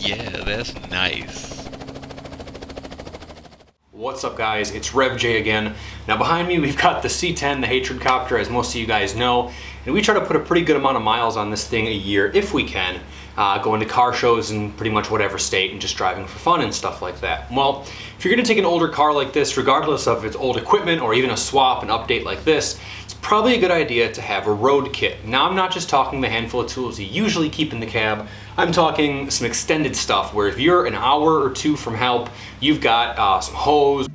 Yeah, that's nice. What's up guys, it's Rev J again. Now behind me we've got the C10, the Hatred Copter, as most of you guys know, and we try to put a pretty good amount of miles on this thing a year if we can, going to car shows in pretty much whatever state and just driving for fun and stuff like that. Well, if you're going to take an older car like this, regardless of its old equipment or even a swap and update like this, it's probably a good idea to have a road kit. Now I'm not just talking the handful of tools you usually keep in the cab, I'm talking some extended stuff where if you're an hour or two from help, you've got some hose,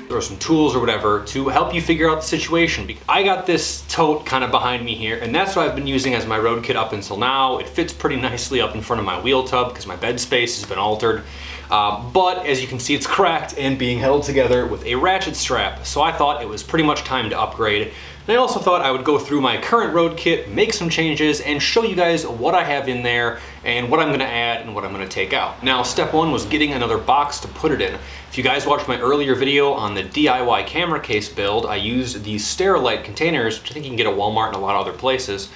or some tools or whatever to help you figure out the situation. I got this tote kind of behind me here, and that's what I've been using as my road kit up until now. It fits pretty nicely up in front of my wheel tub because my bed space has been altered. But as you can see, it's cracked and being held together with a ratchet strap. So I thought it was pretty much time to upgrade. And I also thought I would go through my current road kit, make some changes, and show you guys what I have in there and what I'm gonna add and what I'm gonna take out. Now, step one was getting another box to put it in. If you guys watched my earlier video on the DIY camera case build, I used these Sterilite containers, which I think you can get at Walmart and a lot of other places.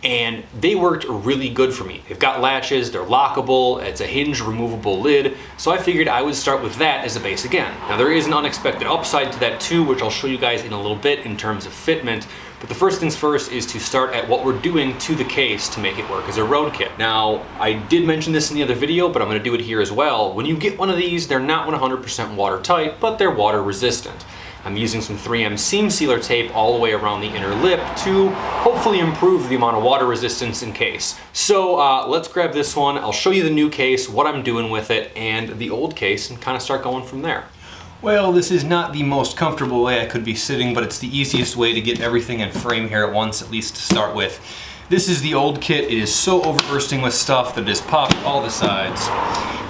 And they worked really good for me. They've got latches, they're lockable, it's a hinge removable lid, so I figured I would start with that as a base again. Now there is an unexpected upside to that too, which I'll show you guys in a little bit in terms of fitment, but the first things first is to start at what we're doing to the case to make it work as a road kit. Now, I did mention this in the other video, but I'm gonna do it here as well. When you get one of these, they're not 100% watertight, but they're water resistant. I'm using some 3M seam sealer tape all the way around the inner lip to hopefully improve the amount of water resistance in case. So let's grab this one. I'll show you the new case, what I'm doing with it, and the old case, and kind of start going from there. Well, this is not the most comfortable way I could be sitting, but it's the easiest way to get everything in frame here at once, at least to start with. This is the old kit. It is so over-bursting with stuff that it has popped all the sides.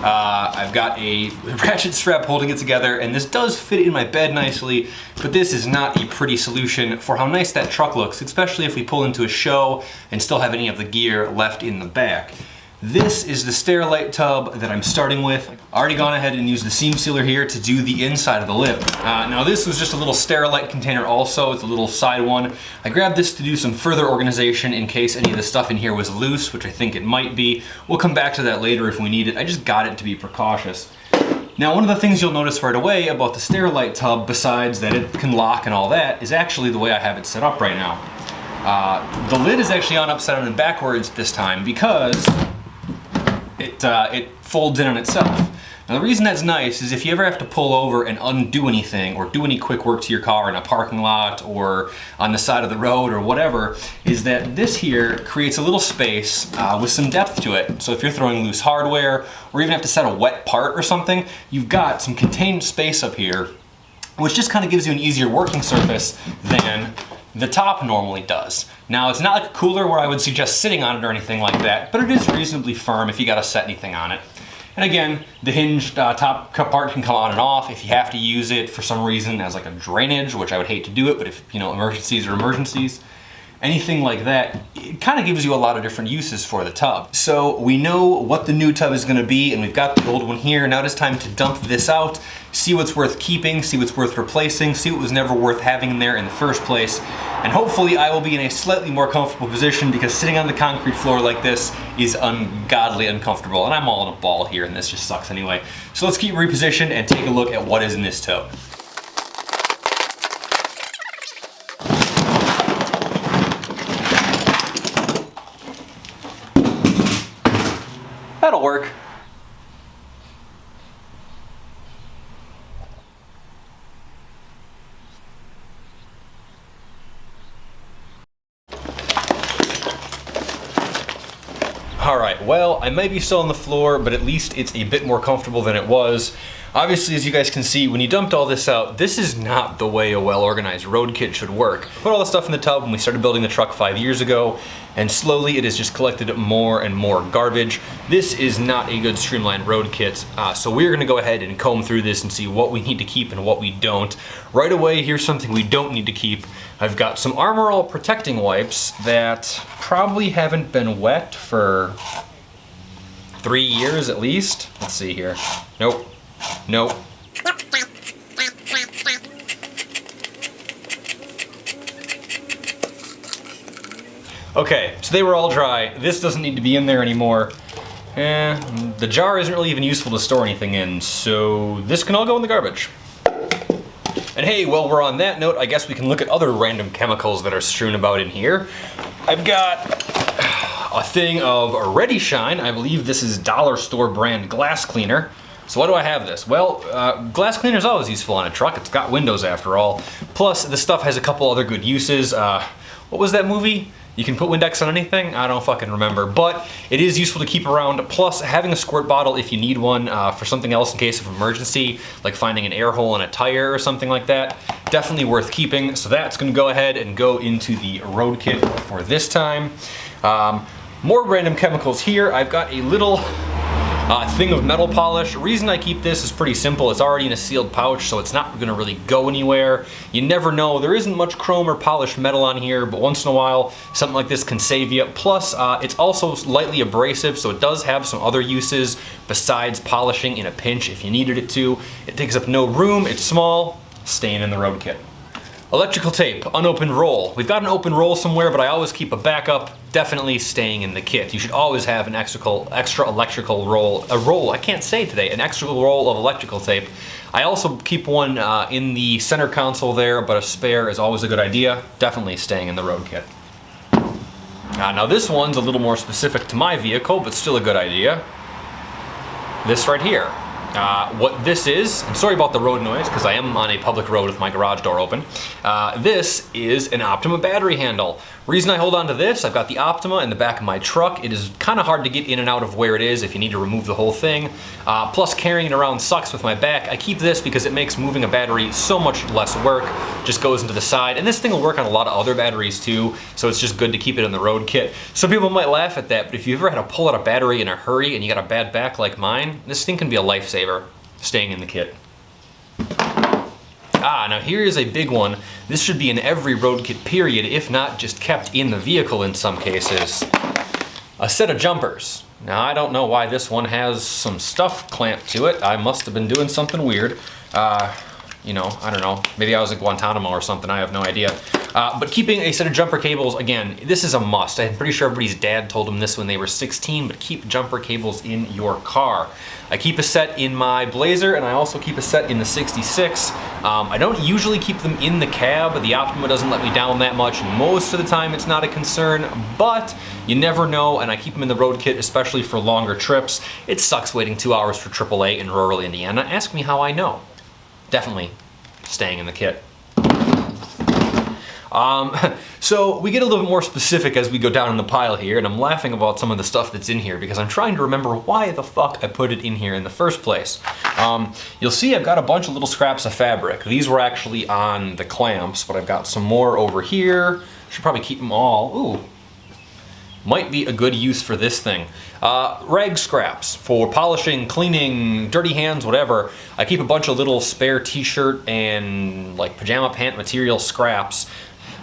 I've got a ratchet strap holding it together, and this does fit in my bed nicely, but this is not a pretty solution for how nice that truck looks, especially if we pull into a show and still have any of the gear left in the back. This is the Sterilite tub that I'm starting with. I've already gone ahead and used the seam sealer here to do the inside of the lip. Now this was just a little Sterilite container also, it's a little side one. I grabbed this to do some further organization in case any of the stuff in here was loose, which I think it might be. We'll come back to that later if we need it. I just got it to be precautious. Now one of the things you'll notice right away about the Sterilite tub, besides that it can lock and all that, is actually the way I have it set up right now. The lid is actually on upside down and backwards this time because it folds in on itself. Now the reason that's nice is if you ever have to pull over and undo anything or do any quick work to your car in a parking lot or on the side of the road or whatever, is that this here creates a little space with some depth to it. So if you're throwing loose hardware or even have to set a wet part or something, you've got some contained space up here, which just kind of gives you an easier working surface than the top normally does. Now it's not like a cooler where I would suggest sitting on it or anything like that, but it is reasonably firm if you gotta set anything on it. And again, the hinged top part can come on and off if you have to use it for some reason as like a drainage, which I would hate to do it, but if, you know, emergencies are emergencies, anything like that, it kind of gives you a lot of different uses for the tub. So we know what the new tub is gonna be, and we've got the old one here. Now it is time to dump this out, see what's worth keeping, see what's worth replacing, see what was never worth having in there in the first place. And hopefully I will be in a slightly more comfortable position because sitting on the concrete floor like this is ungodly uncomfortable. And I'm all in a ball here and this just sucks anyway. So let's keep repositioned and take a look at what is in this tote. That'll work. All right, well, I might be still on the floor, but at least it's a bit more comfortable than it was. Obviously, as you guys can see, when you dumped all this out, this is not the way a well-organized road kit should work. Put all the stuff in the tub when we started building the truck 5 years ago, and slowly it has just collected more and more garbage. This is not a good streamlined road kit, so we're gonna go ahead and comb through this and see what we need to keep and what we don't. Right away, here's something we don't need to keep. I've got some Armor All protecting wipes that probably haven't been wet for 3 years at least. Let's see here. Nope. Nope. Okay, so they were all dry. This doesn't need to be in there anymore. The jar isn't really even useful to store anything in, so this can all go in the garbage. And hey, while we're on that note, I guess we can look at other random chemicals that are strewn about in here. I've got a thing of Ready Shine. I believe this is dollar store brand glass cleaner. So why do I have this? Well, glass cleaner is always useful on a truck. It's got windows after all. Plus, this stuff has a couple other good uses. What was that movie? You can put Windex on anything? I don't fucking remember, but it is useful to keep around. Plus, having a squirt bottle if you need one for something else in case of emergency, like finding an air hole in a tire or something like that, definitely worth keeping. So that's gonna go ahead and go into the road kit for this time. More random chemicals here. I've got a little thing of metal polish. The reason I keep this is pretty simple. It's already in a sealed pouch, so it's not gonna really go anywhere. You never know. There isn't much chrome or polished metal on here, but once in a while, something like this can save you. Plus, it's also lightly abrasive, so it does have some other uses besides polishing in a pinch if you needed it to. It takes up no room, it's small, staying in the road kit. Electrical tape, unopened roll. We've got an open roll somewhere, but I always keep a backup, definitely staying in the kit. You should always have an extra electrical roll, I can't say today, an extra roll of electrical tape. I also keep one in the center console there, but a spare is always a good idea, definitely staying in the road kit. Now this one's a little more specific to my vehicle, but still a good idea. This right here. What this is, I'm sorry about the road noise because I am on a public road with my garage door open. This is an Optima battery handle. Reason I hold on to this, I've got the Optima in the back of my truck. It is kind of hard to get in and out of where it is if you need to remove the whole thing. Plus carrying it around sucks with my back. I keep this because it makes moving a battery so much less work. Just goes into the side. And this thing will work on a lot of other batteries too, so it's just good to keep it in the road kit. Some people might laugh at that, but if you've ever had to pull out a battery in a hurry and you got a bad back like mine, this thing can be a lifesaver, staying in the kit. Now here is a big one. This should be in every road kit period, if not just kept in the vehicle in some cases. A set of jumpers. Now I don't know why this one has some stuff clamped to it. I must have been doing something weird. You know, I don't know. Maybe I was at Guantanamo or something, I have no idea. But keeping a set of jumper cables, again, this is a must. I'm pretty sure everybody's dad told them this when they were 16, but keep jumper cables in your car. I keep a set in my Blazer, and I also keep a set in the 66. I don't usually keep them in the cab. The Optima doesn't let me down that much. Most of the time it's not a concern, but you never know, and I keep them in the road kit, especially for longer trips. It sucks waiting 2 hours for AAA in rural Indiana. Ask me how I know. Definitely staying in the kit. So we get a little bit more specific as we go down in the pile here, and I'm laughing about some of the stuff that's in here because I'm trying to remember why the fuck I put it in here in the first place. You'll see I've got a bunch of little scraps of fabric. These were actually on the clamps, but I've got some more over here. Should probably keep them all. Ooh. Might be a good use for this thing. Rag scraps for polishing, cleaning, dirty hands, whatever. I keep a bunch of little spare t-shirt and like pajama pant material scraps.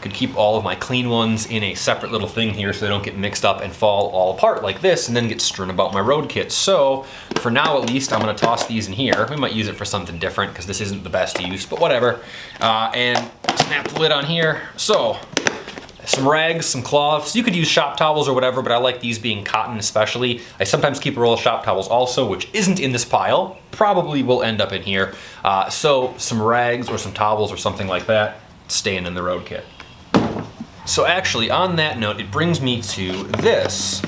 Could keep all of my clean ones in a separate little thing here so they don't get mixed up and fall all apart like this and then get strewn about my road kit. So for now at least I'm gonna toss these in here. We might use it for something different because this isn't the best use, but whatever. And snap the lid on here. So some rags, some cloths. You could use shop towels or whatever, but I like these being cotton especially. I sometimes keep a roll of shop towels also, which isn't in this pile. Probably will end up in here. So some rags or some towels or something like that, staying in the road kit. So actually, on that note, it brings me to this.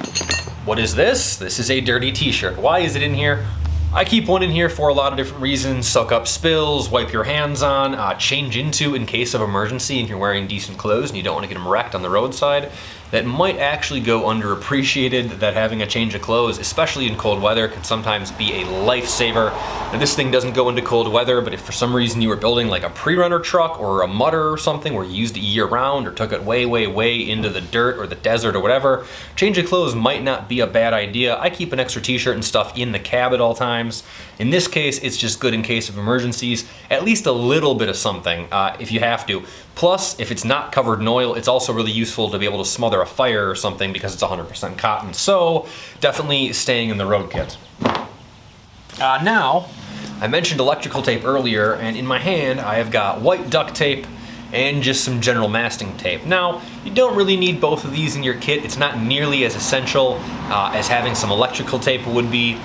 What is this? This is a dirty t-shirt. Why is it in here? I keep one in here for a lot of different reasons. Soak up spills, wipe your hands on, change into in case of emergency and you're wearing decent clothes and you don't want to get them wrecked on the roadside. That might actually go underappreciated, that having a change of clothes, especially in cold weather, can sometimes be a lifesaver. Now this thing doesn't go into cold weather, but if for some reason you were building like a pre-runner truck or a mudder or something where you used it year round or took it way, way, way into the dirt or the desert or whatever, change of clothes might not be a bad idea. I keep an extra t-shirt and stuff in the cab at all times. In this case, it's just good in case of emergencies, at least a little bit of something if you have to. Plus, if it's not covered in oil, it's also really useful to be able to smother a fire or something because it's 100% cotton. So definitely staying in the road kit. Now, I mentioned electrical tape earlier, and in my hand I have got white duct tape and just some general masking tape. Now, you don't really need both of these in your kit. It's not nearly as essential as having some electrical tape would be,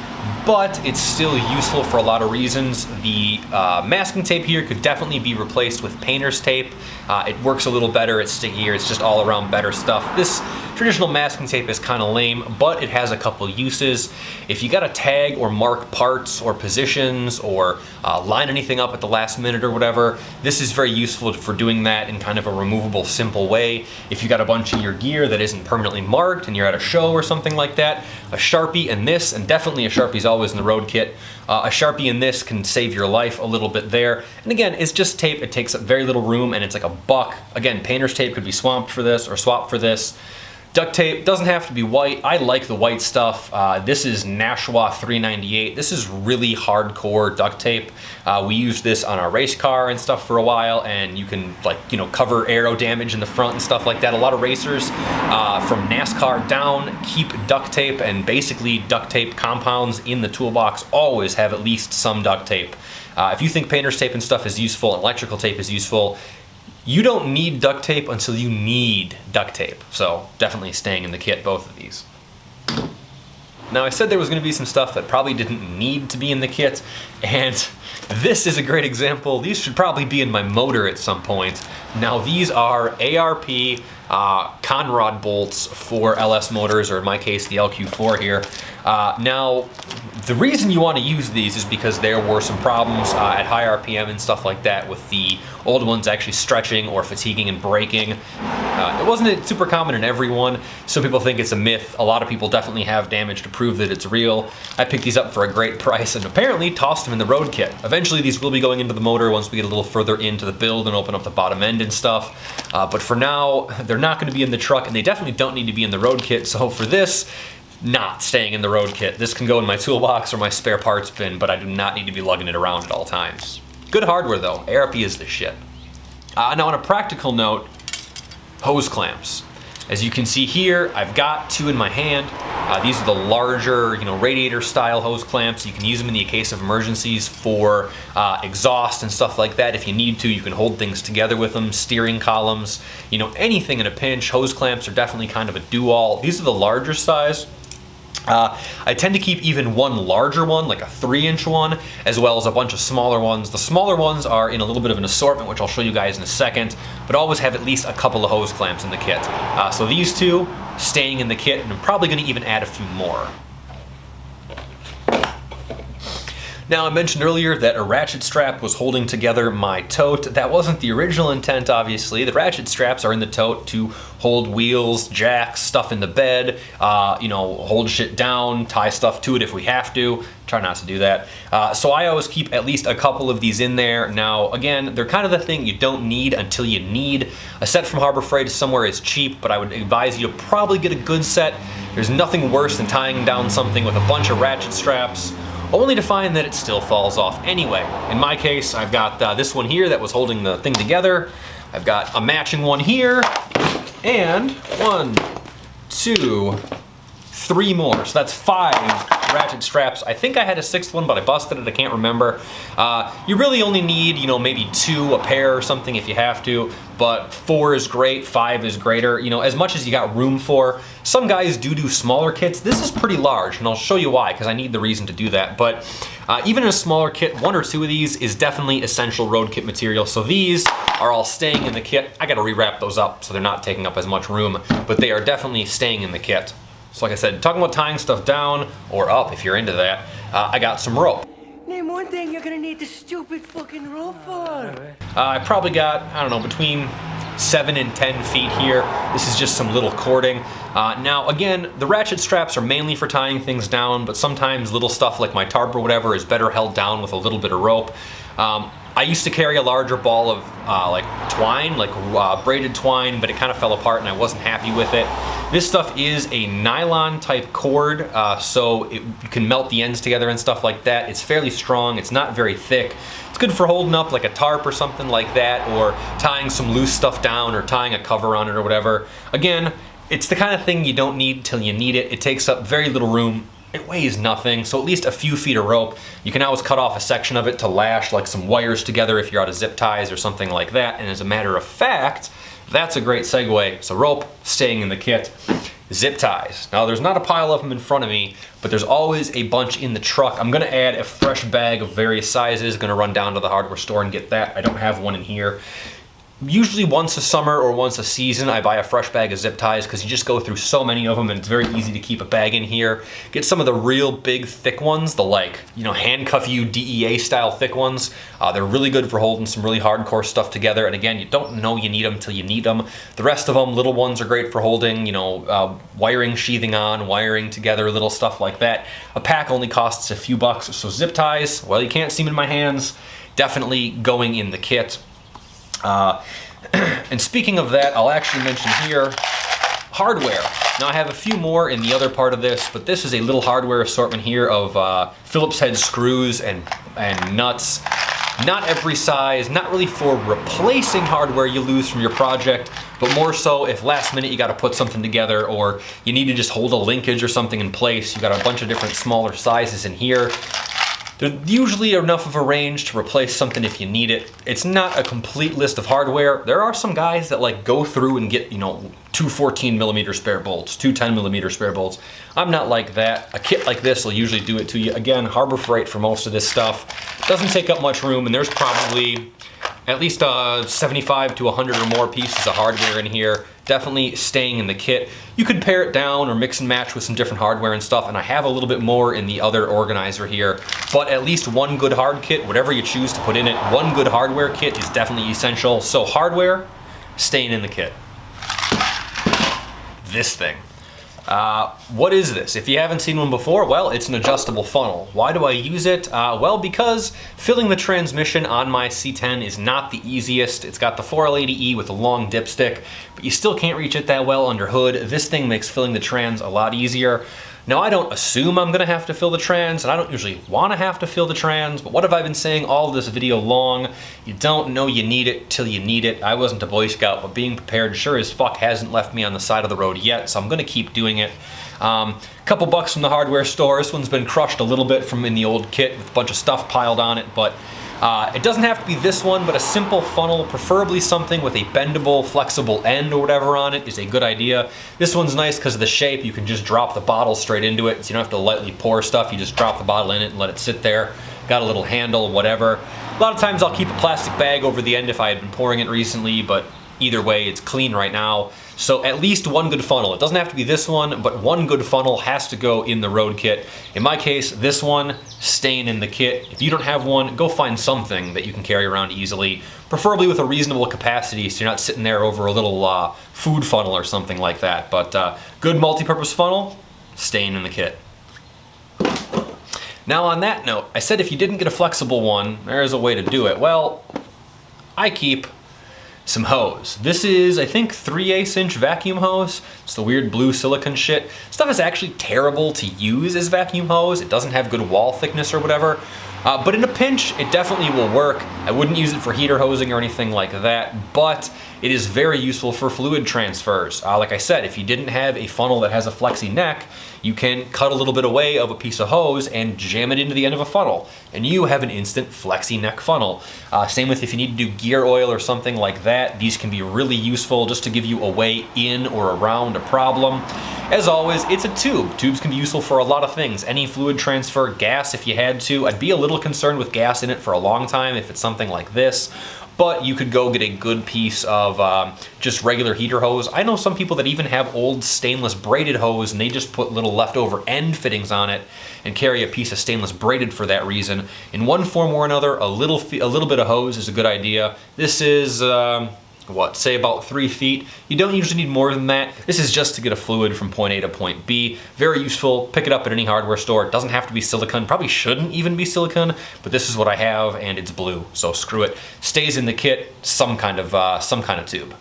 but it's still useful for a lot of reasons. The masking tape here could definitely be replaced with painter's tape. It works a little better, it's stickier, it's just all around better stuff. This traditional masking tape is kind of lame, but it has a couple uses. If you gotta tag or mark parts or positions or line anything up at the last minute or whatever, this is very useful for doing that in kind of a removable, simple way. If you got a bunch of your gear that isn't permanently marked and you're at a show or something like that, a Sharpie and this, and definitely a Sharpie's always in the road kit, a Sharpie and this can save your life a little bit there. And again, it's just tape, it takes up very little room and it's like a buck. Again, painter's tape could be swapped for this or swapped for this. Duct tape doesn't have to be white. I like the white stuff. This is Nashua 398. This is really hardcore duct tape. We used this on our race car and stuff for a while, and you can, like, you know, cover aero damage in the front and stuff like that. A lot of racers from NASCAR down keep duct tape, and basically duct tape compounds in the toolbox always have at least some duct tape. If you think painter's tape and stuff is useful, and electrical tape is useful, you don't need duct tape until you need duct tape. So definitely staying in the kit, both of these. Now, I said there was going to be some stuff that probably didn't need to be in the kit, and this is a great example. These should probably be in my motor at some point. Now, these are ARP conrod bolts for LS motors, or in my case, the LQ4 here. Now, the reason you want to use these is because there were some problems at high RPM and stuff like that with the old ones actually stretching or fatiguing and breaking. It wasn't super common in everyone. Some people think it's a myth. A lot of people definitely have damage to prove that it's real. I picked these up for a great price and apparently tossed them in the road kit. Eventually these will be going into the motor once we get a little further into the build and open up the bottom end and stuff. But for now, they're not going to be in the truck, and they definitely don't need to be in the road kit. So for this, not staying in the road kit. This can go in my toolbox or my spare parts bin, but I do not need to be lugging it around at all times. Good hardware though. ARP is the shit. Now on a practical note, hose clamps. As you can see here, I've got two in my hand. These are the larger, you know, radiator style hose clamps. You can use them in the case of emergencies for exhaust and stuff like that. If you need to, you can hold things together with them, steering columns, you know, anything in a pinch. Hose clamps are definitely kind of a do-all. These are the larger size. I tend to keep even one larger one, like a 3-inch one, as well as a bunch of smaller ones. The smaller ones are in a little bit of an assortment, which I'll show you guys in a second, but always have at least a couple of hose clamps in the kit. So these two staying in the kit, and I'm probably going to even add a few more. Now, I mentioned earlier that a ratchet strap was holding together my tote. That wasn't the original intent, obviously. The ratchet straps are in the tote to hold wheels, jacks, stuff in the bed, you know, hold shit down, tie stuff to it if we have to. Try not to do that. So I always keep at least a couple of these in there. Now, again, they're kind of the thing you don't need until you need. A set from Harbor Freight somewhere is cheap, but I would advise you to probably get a good set. There's nothing worse than tying down something with a bunch of ratchet straps, only to find that it still falls off anyway. In my case, I've got this one here that was holding the thing together. I've got a matching one here, and 1, 2, 3 more. So that's 5 ratchet straps. I think I had a 6th one, but I busted it, I can't remember. You really only need, you know, maybe 2 a pair or something if you have to, but 4 is great, 5 is greater, you know, as much as you got room for. Some guys do smaller kits. This is pretty large, and I'll show you why, because I need the reason to do that. But even in a smaller kit, 1 or 2 of these is definitely essential road kit material. So these are all staying in the kit. I gotta rewrap those up so they're not taking up as much room, but they are definitely staying in the kit. So like I said, talking about tying stuff down, or up if you're into that, I got some rope. Name one thing you're gonna need the stupid fucking rope for. I probably got, I don't know, between 7 and 10 feet here. This is just some little cording. Now again, the ratchet straps are mainly for tying things down, but sometimes little stuff like my tarp or whatever is better held down with a little bit of rope. I used to carry a larger ball of like twine, like braided twine, but it kind of fell apart and I wasn't happy with it. This stuff is a nylon type cord, so you can melt the ends together and stuff like that. It's fairly strong, it's not very thick. It's good for holding up like a tarp or something like that, or tying some loose stuff down, or tying a cover on it or whatever. Again, it's the kind of thing you don't need till you need it. It takes up very little room, it weighs nothing, so at least a few feet of rope. You can always cut off a section of it to lash like some wires together if you're out of zip ties or something like that. And as a matter of fact, that's a great segue. So rope, staying in the kit. Zip ties. Now there's not a pile of them in front of me, but there's always a bunch in the truck. I'm gonna add a fresh bag of various sizes, gonna run down to the hardware store and get that. I don't have one in here. Usually once a summer or once a season, I buy a fresh bag of zip ties because you just go through so many of them and it's very easy to keep a bag in here. Get some of the real big thick ones, the like, you know, handcuff you DEA style thick ones. They're really good for holding some really hardcore stuff together. And again, you don't know you need them till you need them. The rest of them, little ones are great for holding, you know, wiring sheathing on, wiring together, little stuff like that. A pack only costs a few bucks. So zip ties, well, you can't see them in my hands, definitely going in the kit. And speaking of that, I'll actually mention here hardware. Now I have a few more in the other part of this, but this is a little hardware assortment here of Phillips head screws and nuts. Not every size, not really for replacing hardware you lose from your project, but more so if last minute you got to put something together or you need to just hold a linkage or something in place. You got a bunch of different smaller sizes in here. There's usually enough of a range to replace something if you need it. It's not a complete list of hardware. There are some guys that like go through and get, you know, two 14mm spare bolts, two 10mm spare bolts. I'm not like that. A kit like this will usually do it to you. Again, Harbor Freight for most of this stuff. Doesn't take up much room, and there's probably at least 75 to 100 or more pieces of hardware in here. Definitely staying in the kit. You could pare it down or mix and match with some different hardware and stuff, and I have a little bit more in the other organizer here, but at least one good hard kit, whatever you choose to put in it, one good hardware kit is definitely essential. So hardware, staying in the kit. This thing. What is this? If you haven't seen one before, well, it's an adjustable funnel. Why do I use it? Well, because filling the transmission on my C10 is not the easiest. It's got the 4L80E with a long dipstick, but you still can't reach it that well under hood. This thing makes filling the trans a lot easier. Now, I don't assume I'm gonna have to fill the trans, and I don't usually wanna have to fill the trans, but what have I been saying all of this video long? You don't know you need it till you need it. I wasn't a Boy Scout, but being prepared sure as fuck hasn't left me on the side of the road yet, so I'm gonna keep doing it. Couple bucks from the hardware store. This one's been crushed a little bit from in the old kit with a bunch of stuff piled on it, but it doesn't have to be this one, but a simple funnel, preferably something with a bendable, flexible end or whatever on it, is a good idea. This one's nice because of the shape. You can just drop the bottle straight into it, so you don't have to lightly pour stuff. You just drop the bottle in it and let it sit there. Got a little handle, whatever. A lot of times I'll keep a plastic bag over the end if I had been pouring it recently, but either way, it's clean right now. So at least one good funnel. It doesn't have to be this one, but one good funnel has to go in the road kit. In my case, this one, staying in the kit. If you don't have one, go find something that you can carry around easily, preferably with a reasonable capacity so you're not sitting there over a little food funnel or something like that. But good multi-purpose funnel, staying in the kit. Now on that note, I said if you didn't get a flexible one, there's a way to do it. Well, I keep some hose. This is, I think, 3/8 inch vacuum hose. It's the weird blue silicone shit. Stuff is actually terrible to use as vacuum hose. It doesn't have good wall thickness or whatever. But in a pinch, it definitely will work. I wouldn't use it for heater hosing or anything like that, but it is very useful for fluid transfers. Like I said, if you didn't have a funnel that has a flexi neck, you can cut a little bit away of a piece of hose and jam it into the end of a funnel, and you have an instant flexi neck funnel. Same with if you need to do gear oil or something like that. These can be really useful just to give you a way in or around a problem. As always, it's a tube. Tubes can be useful for a lot of things. Any fluid transfer, gas if you had to. I'd be a little concerned with gas in it for a long time if it's something like this. But you could go get a good piece of just regular heater hose. I know some people that even have old stainless braided hose and they just put little leftover end fittings on it and carry a piece of stainless braided for that reason. In one form or another, a little bit of hose is a good idea. This is, what, say about 3 feet. You don't usually need more than that. This is just to get a fluid from point A to point B. Very useful. Pick it up at any hardware store. It doesn't have to be silicone. Probably shouldn't even be silicone, but this is what I have and it's blue, so screw it. Stays in the kit, some kind of tube.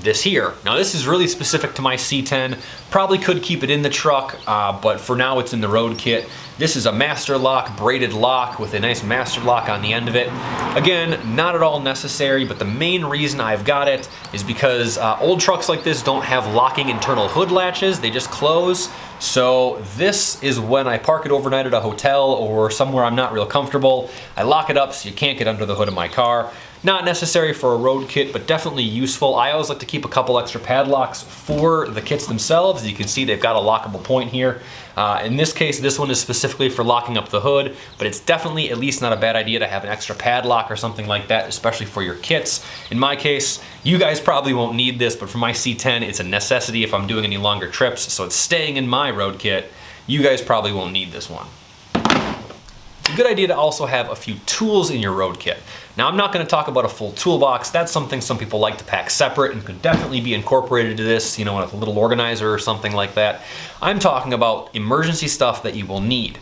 this here. Now this is really specific to my C10. Probably could keep it in the truck, but for now it's in the road kit. This is a master lock, braided lock with a nice master lock on the end of it. Again, not at all necessary, but the main reason I've got it is because old trucks like this don't have locking internal hood latches, they just close. So this is when I park it overnight at a hotel or somewhere I'm not real comfortable. I lock it up so you can't get under the hood of my car. Not necessary for a road kit, but definitely useful. I always like to keep a couple extra padlocks for the kits themselves. As you can see, they've got a lockable point here. In this case, this one is specifically for locking up the hood, but it's definitely at least not a bad idea to have an extra padlock or something like that, especially for your kits. In my case, you guys probably won't need this, but for my C10, it's a necessity if I'm doing any longer trips, so it's staying in my road kit. You guys probably won't need this one. It's a good idea to also have a few tools in your road kit. Now, I'm not going to talk about a full toolbox. That's something some people like to pack separate and could definitely be incorporated into this, you know, with a little organizer or something like that. I'm talking about emergency stuff that you will need.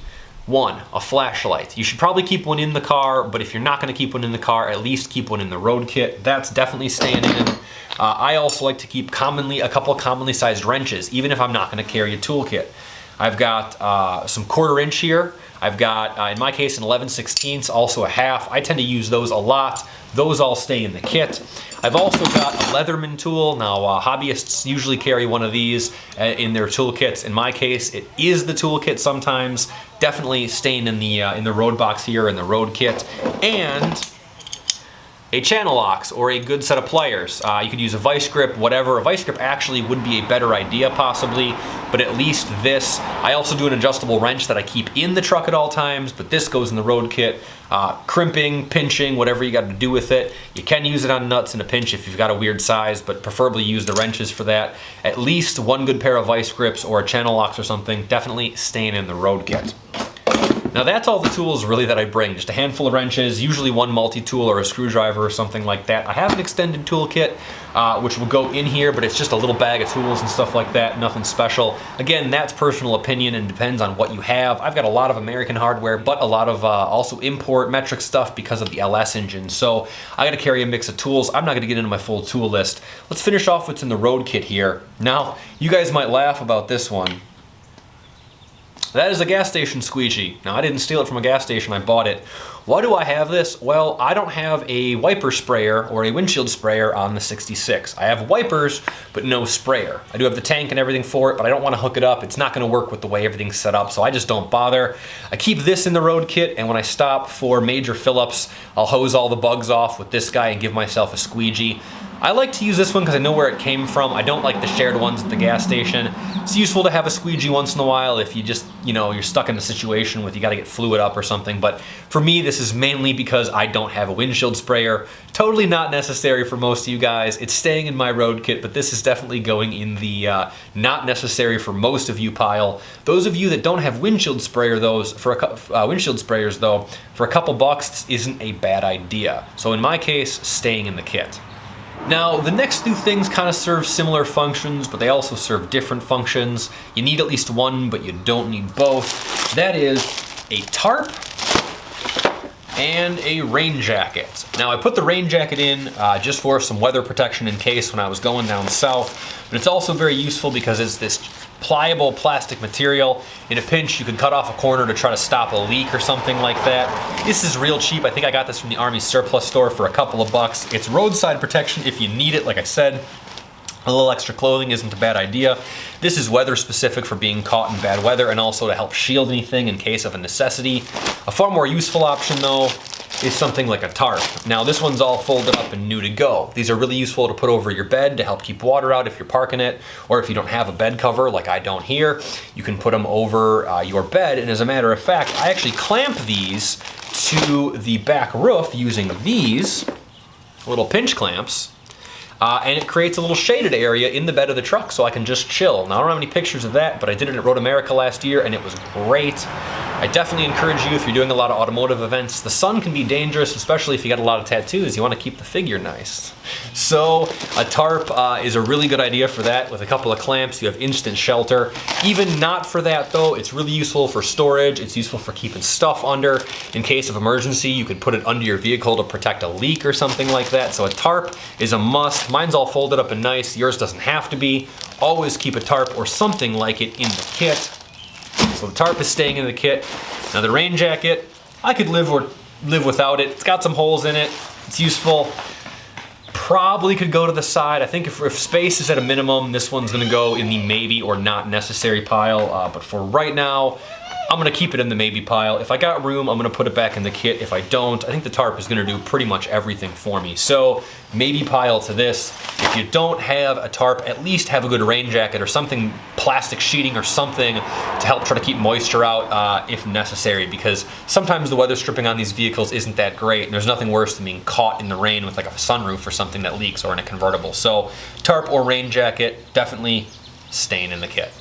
One, a flashlight. You should probably keep one in the car, but if you're not going to keep one in the car, at least keep one in the road kit. That's definitely staying in. I also like to keep a couple commonly sized wrenches, even if I'm not going to carry a toolkit. I've got some 1/4 inch here. I've got, in my case, an 11/16, also a half. I tend to use those a lot. Those all stay in the kit. I've also got a Leatherman tool. Now, hobbyists usually carry one of these in their toolkits. In my case, it is the toolkit sometimes. Definitely staying in the road box here in the road kit. And a channel locks or a good set of pliers. You could use a vice grip, whatever. A vice grip actually would be a better idea possibly, but at least this. I also do an adjustable wrench that I keep in the truck at all times, but this goes in the road kit. Crimping, pinching, whatever you got to do with it. You can use it on nuts in a pinch if you've got a weird size, but preferably use the wrenches for that. At least one good pair of vice grips or a channel locks or something, definitely staying in the road kit. Now that's all the tools really that I bring, just a handful of wrenches, usually one multi-tool or a screwdriver or something like that. I have an extended toolkit, which will go in here, but it's just a little bag of tools and stuff like that, nothing special. Again, that's personal opinion and depends on what you have. I've got a lot of American hardware, but a lot of also import metric stuff because of the LS engine. So I gotta carry a mix of tools. I'm not gonna get into my full tool list. Let's finish off what's in the road kit here. Now, you guys might laugh about this one. That is a gas station squeegee. Now, I didn't steal it from a gas station, I bought it. Why do I have this? Well, I don't have a wiper sprayer or a windshield sprayer on the 66. I have wipers, but no sprayer. I do have the tank and everything for it, but I don't want to hook it up. It's not going to work with the way everything's set up, so I just don't bother. I keep this in the road kit, and when I stop for major fill-ups, I'll hose all the bugs off with this guy and give myself a squeegee. I like to use this one because I know where it came from. I don't like the shared ones at the gas station. It's useful to have a squeegee once in a while if you just, you know, you're stuck in a situation with you gotta get fluid up or something. But for me, this is mainly because I don't have a windshield sprayer. Totally not necessary for most of you guys. It's staying in my road kit, but this is definitely going in the not necessary for most of you pile. Those of you that don't have windshield sprayers though, for a couple bucks, this isn't a bad idea. So in my case, staying in the kit. Now, the next two things kind of serve similar functions, but they also serve different functions. You need at least one, but you don't need both. That is a tarp and a rain jacket. Now, I put the rain jacket in just for some weather protection in case when I was going down south, but it's also very useful because it's this pliable plastic material. In a pinch, you can cut off a corner to try to stop a leak or something like that. This is real cheap. I think I got this from the Army surplus store for a couple of bucks. It's roadside protection if you need it, like I said. A little extra clothing isn't a bad idea. This is weather specific for being caught in bad weather and also to help shield anything in case of a necessity. A far more useful option though is something like a tarp. Now this one's all folded up and new to go. These are really useful to put over your bed to help keep water out if you're parking it, or if you don't have a bed cover like I don't here, you can put them over your bed. And as a matter of fact, I actually clamp these to the back roof using these little pinch clamps. And it creates a little shaded area in the bed of the truck so I can just chill. Now I don't have any pictures of that, but I did it at Road America last year and it was great. I definitely encourage you, if you're doing a lot of automotive events, the sun can be dangerous, especially if you got a lot of tattoos. You want to keep the figure nice. So a tarp is a really good idea for that. With a couple of clamps, you have instant shelter. Even not for that though, it's really useful for storage. It's useful for keeping stuff under. In case of emergency, you could put it under your vehicle to protect a leak or something like that. So a tarp is a must. Mine's all folded up and nice. Yours doesn't have to be. Always keep a tarp or something like it in the kit. So the tarp is staying in the kit. Now the rain jacket, I could live without it. It's got some holes in it. It's useful. Probably could go to the side. I think if space is at a minimum, this one's gonna go in the maybe or not necessary pile. But for right now, I'm gonna keep it in the maybe pile. If I got room, I'm gonna put it back in the kit. If I don't, I think the tarp is gonna do pretty much everything for me. So maybe pile to this. If you don't have a tarp, at least have a good rain jacket or something, plastic sheeting or something to help try to keep moisture out if necessary, because sometimes the weather stripping on these vehicles isn't that great, and there's nothing worse than being caught in the rain with like a sunroof or something that leaks, or in a convertible. So tarp or rain jacket, definitely staying in the kit.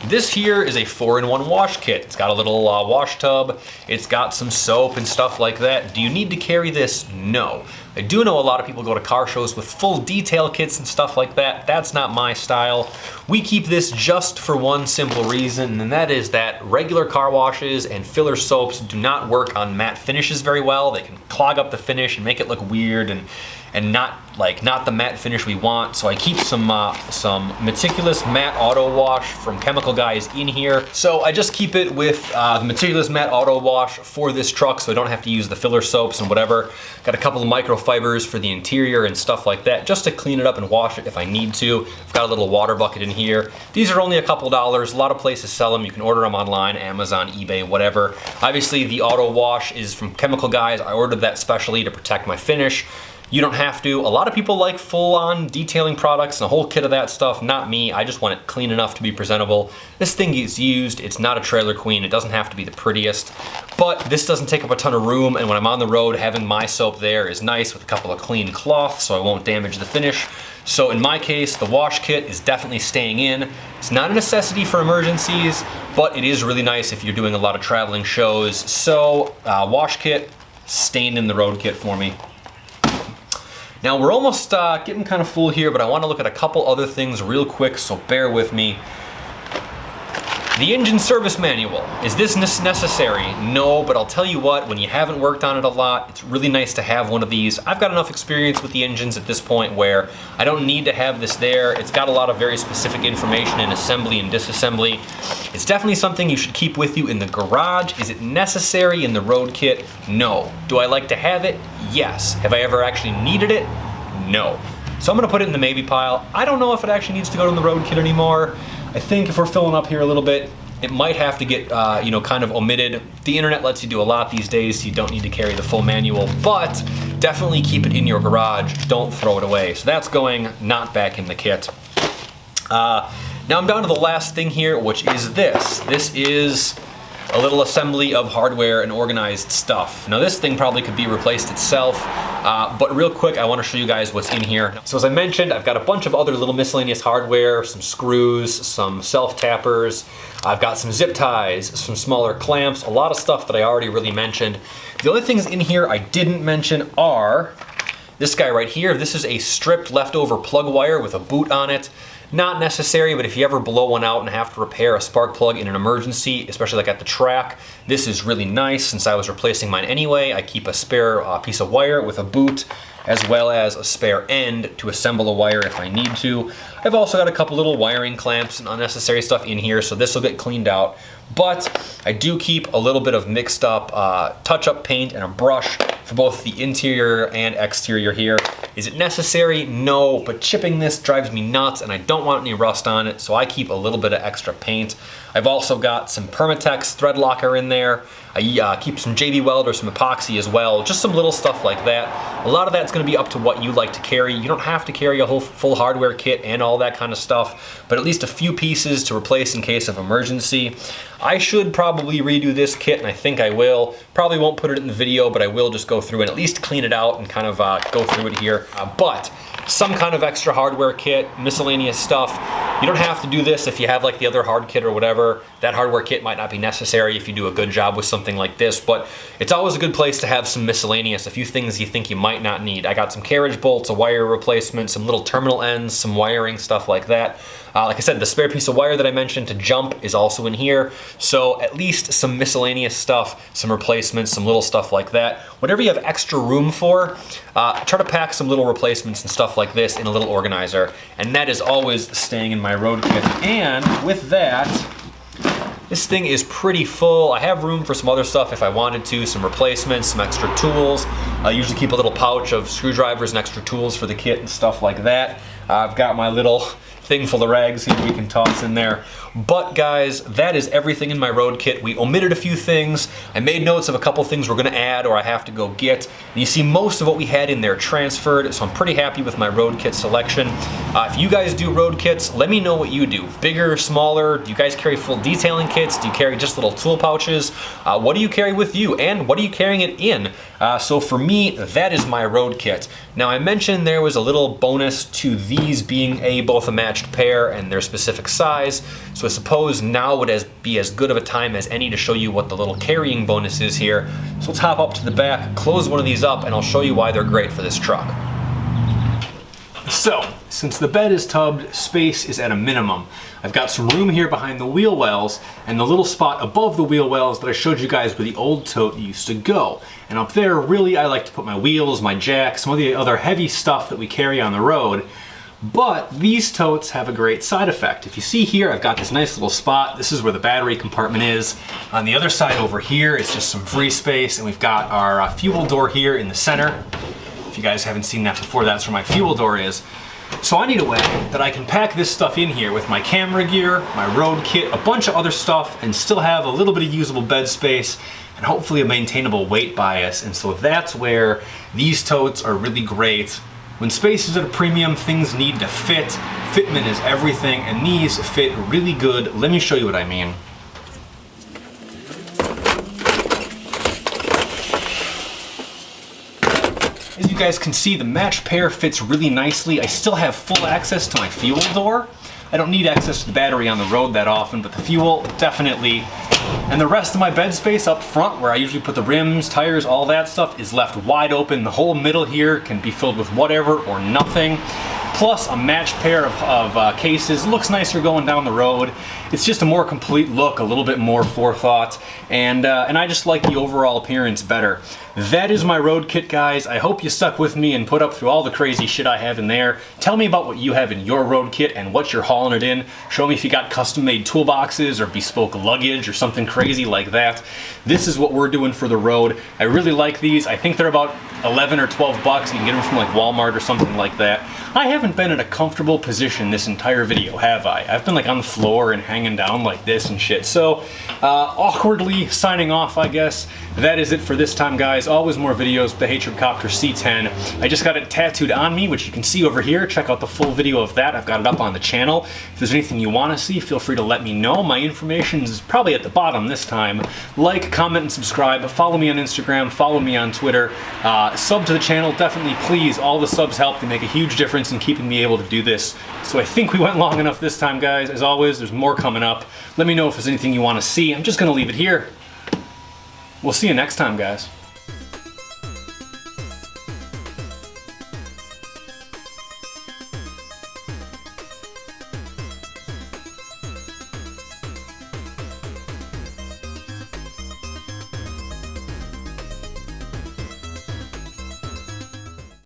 This here is a 4-in-1 wash kit. It's got a little wash tub. It's got some soap and stuff like that. Do you need to carry this? No. I do know a lot of people go to car shows with full detail kits and stuff like that. That's not my style. We keep this just for one simple reason, and that is that regular car washes and filler soaps do not work on matte finishes very well. They can clog up the finish and make it look weird and not the matte finish we want. So I keep some meticulous matte auto wash from Chemical Guys in here. So I just keep it with the meticulous matte auto wash for this truck, so I don't have to use the filler soaps and whatever. Got a couple of microfibers for the interior and stuff like that, just to clean it up and wash it if I need to. I've got a little water bucket in here. These are only a couple dollars. A lot of places sell them. You can order them online, Amazon, eBay, whatever. Obviously the auto wash is from Chemical Guys. I ordered that specially to protect my finish. You don't have to. A lot of people like full-on detailing products and a whole kit of that stuff. Not me. I just want it clean enough to be presentable. This thing is used. It's not a trailer queen. It doesn't have to be the prettiest, but this doesn't take up a ton of room, and when I'm on the road, having my soap there is nice with a couple of clean cloths so I won't damage the finish. So in my case, the wash kit is definitely staying in. It's not a necessity for emergencies, but it is really nice if you're doing a lot of traveling shows. So wash kit, staying in the road kit for me. Now we're almost getting kind of full here, but I want to look at a couple other things real quick, so bear with me. The engine service manual. Is this necessary? No, but I'll tell you what, when you haven't worked on it a lot, it's really nice to have one of these. I've got enough experience with the engines at this point where I don't need to have this there. It's got a lot of very specific information in assembly and disassembly. It's definitely something you should keep with you in the garage. Is it necessary in the road kit? No. Do I like to have it? Yes. Have I ever actually needed it? No. So I'm gonna put it in the maybe pile. I don't know if it actually needs to go in the road kit anymore. I think if we're filling up here a little bit, it might have to get, kind of omitted. The internet lets you do a lot these days, so you don't need to carry the full manual, but definitely keep it in your garage. Don't throw it away. So that's going not back in the kit. Now I'm down to the last thing here, which is this. This is a little assembly of hardware and organized stuff. Now this thing probably could be replaced itself, but real quick I want to show you guys what's in here. So as I mentioned, I've got a bunch of other little miscellaneous hardware, some screws, some self-tappers, I've got some zip ties, some smaller clamps, a lot of stuff that I already really mentioned. The other things in here I didn't mention are this guy right here. This is a stripped leftover plug wire with a boot on it. Not necessary, but if you ever blow one out and have to repair a spark plug in an emergency, especially like at the track, this is really nice. Since I was replacing mine anyway, I keep a spare piece of wire with a boot, as well as a spare end to assemble a wire if I need to. I've also got a couple little wiring clamps and unnecessary stuff in here, so this will get cleaned out. But I do keep a little bit of mixed up touch-up paint and a brush for both the interior and exterior here. Is it necessary? No, but chipping this drives me nuts and I don't want any rust on it, so I keep a little bit of extra paint. I've also got some Permatex thread locker in there. I keep some JB Weld or some epoxy as well, just some little stuff like that. A lot of that's gonna be up to what you like to carry. You don't have to carry a whole full hardware kit and all that kind of stuff, but at least a few pieces to replace in case of emergency. I should probably redo this kit, and I think I will. Probably won't put it in the video, but I will just go through and at least clean it out and kind of go through it here. But some kind of extra hardware kit, miscellaneous stuff. You don't have to do this if you have like the other hard kit or whatever. That hardware kit might not be necessary if you do a good job with something like this, but it's always a good place to have some miscellaneous, a few things you think you might not need. I got some carriage bolts, a wire replacement, some little terminal ends, some wiring, stuff like that. Like I said, the spare piece of wire that I mentioned to jump is also in here. So at least some miscellaneous stuff, some replacements, some little stuff like that. Whatever you have extra room for, try to pack some little replacements and stuff like this in a little organizer. And that is always staying in my road kit. And with that, this thing is pretty full. I have room for some other stuff if I wanted to, some replacements, some extra tools. I usually keep a little pouch of screwdrivers and extra tools for the kit and stuff like that. I've got my little thing full of rags here we can toss in there. But guys, that is everything in my road kit. We omitted a few things. I made notes of a couple things we're gonna add or I have to go get. And you see most of what we had in there transferred, so I'm pretty happy with my road kit selection. If you guys do road kits, let me know what you do. Bigger, smaller, do you guys carry full detailing kits? Do you carry just little tool pouches? What do you carry with you and what are you carrying it in? So for me, that is my road kit. Now I mentioned there was a little bonus to these being both a matched pair and their specific size. So I suppose now would be as good of a time as any to show you what the little carrying bonus is here. So let's hop up to the back, close one of these up, and I'll show you why they're great for this truck. So, since the bed is tubbed, space is at a minimum. I've got some room here behind the wheel wells and the little spot above the wheel wells that I showed you guys where the old tote used to go. And up there, really, I like to put my wheels, my jack, some of the other heavy stuff that we carry on the road. But these totes have a great side effect. If you see here, I've got this nice little spot. This is where the battery compartment is. On the other side over here, it's just some free space, and we've got our fuel door here in the center. If you guys haven't seen that before, that's where my fuel door is. So I need a way that I can pack this stuff in here with my camera gear, my road kit, a bunch of other stuff, and still have a little bit of usable bed space and hopefully a maintainable weight bias. And so that's where these totes are really great. When space is at a premium, things need to fit. Fitment is everything, and these fit really good. Let me show you what I mean. As you guys can see, the matched pair fits really nicely. I still have full access to my fuel door. I don't need access to the battery on the road that often, but the fuel, definitely. And the rest of my bed space up front, where I usually put the rims, tires, all that stuff, is left wide open. The whole middle here can be filled with whatever or nothing. Plus a matched pair of cases. Looks nicer going down the road. It's just a more complete look, a little bit more forethought, and I just like the overall appearance better. That is my road kit, guys. I hope you stuck with me and put up through all the crazy shit I have in there. Tell me about what you have in your road kit and what you're hauling it in. Show me if you got custom-made toolboxes or bespoke luggage or something crazy like that. This is what we're doing for the road. I really like these. I think they're about 11 or 12 bucks. You can get them from like Walmart or something like that. I haven't been in a comfortable position this entire video, have I? I've been like on the floor and hanging down like this and shit. So, awkwardly signing off, I guess. That is it for this time, guys. Always more videos with the Hatred Copter C10. I just got it tattooed on me, which you can see over here. Check out the full video of that. I've got it up on the channel. If there's anything you want to see, feel free to let me know. My information is probably at the bottom this time. Like, comment, and subscribe. Follow me on Instagram. Follow me on Twitter. Sub to the channel, definitely, please. All the subs help. They make a huge difference in keeping me able to do this. So I think we went long enough this time, guys. As always, there's more coming up. Let me know if there's anything you want to see. I'm just going to leave it here. We'll see you next time, guys.